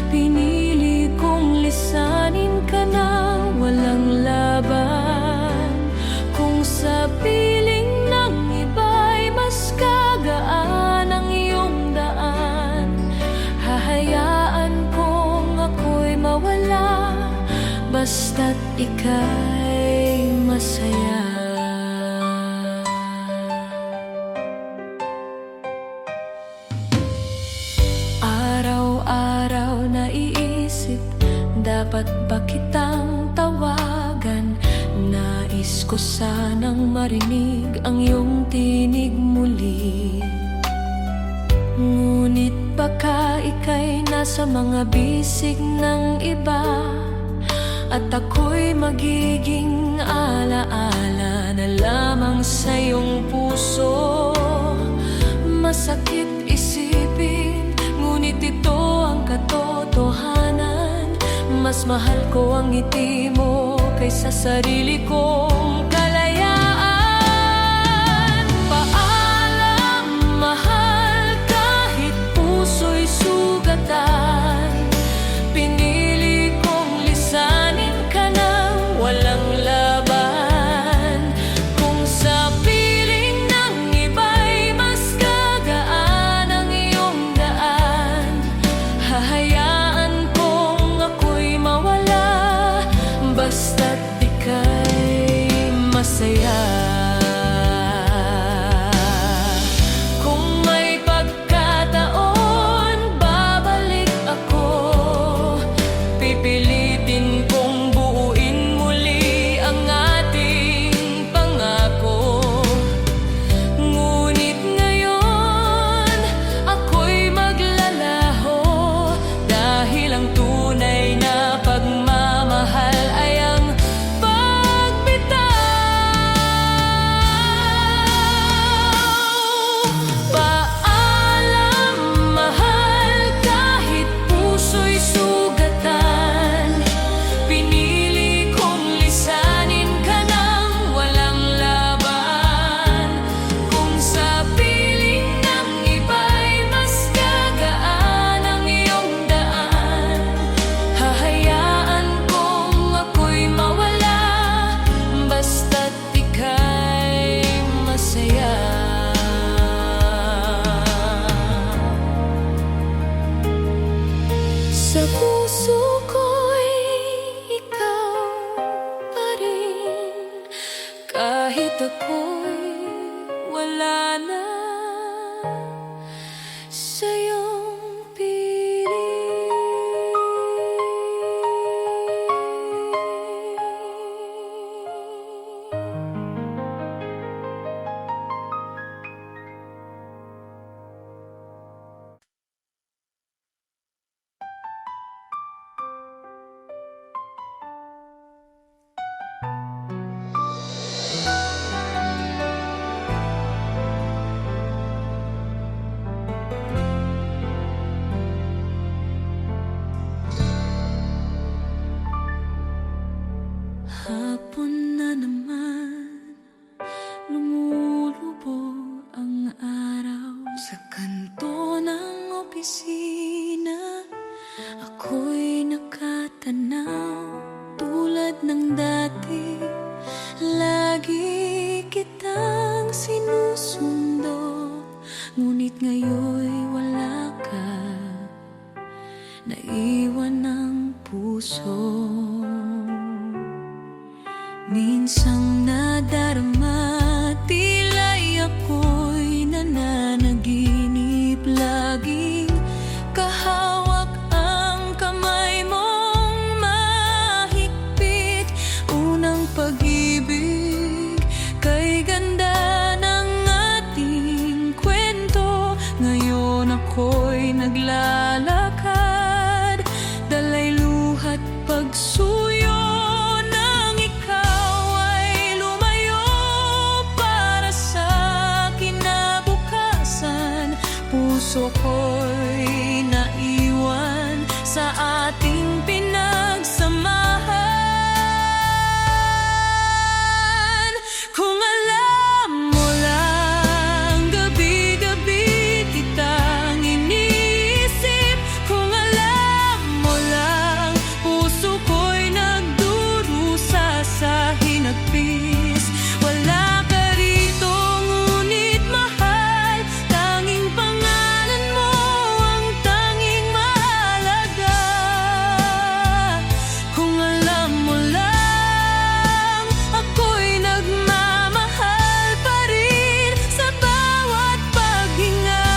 Pinili kong lisanin ka na walang laban. Kung sa piling ng iba'y mas kagaan ang iyong daan, hahayaan kong ako'y mawala, basta't ika'y masaya. Araw-araw naiisip, dapat ba kitang tawagan? Nais ko sanang marinig ang iyong tinig muli. Ngunit baka ika'y nasa mga bisig ng iba, at ako'y magiging alaala na lamang sa iyong puso. Masakit isipin, ngunit ito ang katotohanan. Mas mahal ko ang ngiti mo kaysa sarili kong kalayaan. Paalam, mahal, kahit puso'y sugatan. Pinili kong lisanin ka ng walang laban. Kung sa piling ng iba'y mas gagaan ang iyong daan, hahayaan kong ako'y mawala, basta't ika'y masaya. Kung may pagkataon, babalik ako. Pipilitin kong buuin muli ang ating pangako. Ngunit ngayon, ako'y maglalaho, dahil ang tunay na pagmamahal ay ang pagbitaw. Paalam, mahal, kahit puso'y sugatan. Pinili kong lisanin ka ng walang laban. Kung sa piling ng iba'y mas gagaan ang iyong daan, hahayaan kong ako'y mawala, basta't ika'y masaya. Sa puso ko'y ikaw pa rin, kahit ako'y wala na sa iyong piling. Hapon na naman, lumulubog ang araw. Sa kanto ng opisina, ako'y nakatanaw. Tulad ng dati, lagi kitang sinusundo. Ngunit ngayon'y wala ka, naiwan ng puso. Minsang nadarama, tila'y ako'y nananaginip. Laging hawak ang kamay mong mahigpit. Unang pag-ibig, kay ganda ng ating kwento. Ngayon ako'y naglalakad, dalay luha't pagsuyo nang ikaw ay lumayo para sa kinabukasan. Puso ko'y naiwan sa ating pinagsamahan. Kung alam mo lang, gabi-gabi kitang iniisip. Kung alam mo lang, puso ko'y nagdurusa sa hinagpis. Wala ka rito, ngunit mahal, tanging pangalan mo ang tanging mahalaga. Kung alam mo lang, ako'y nagmamahal pa rin sa bawat paghinga.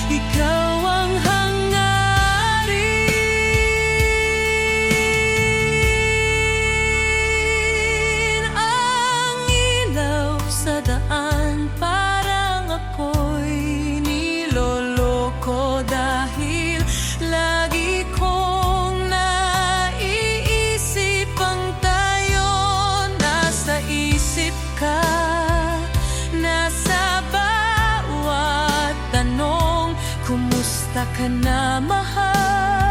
Ikaw ang hangarin. Ang ilaw sa daan, parang ako'y niloloko dahil lagi kong naiisip ang tayo. Nasa isip ka, nasa bawat tanong. Kumusta ka na, mahal?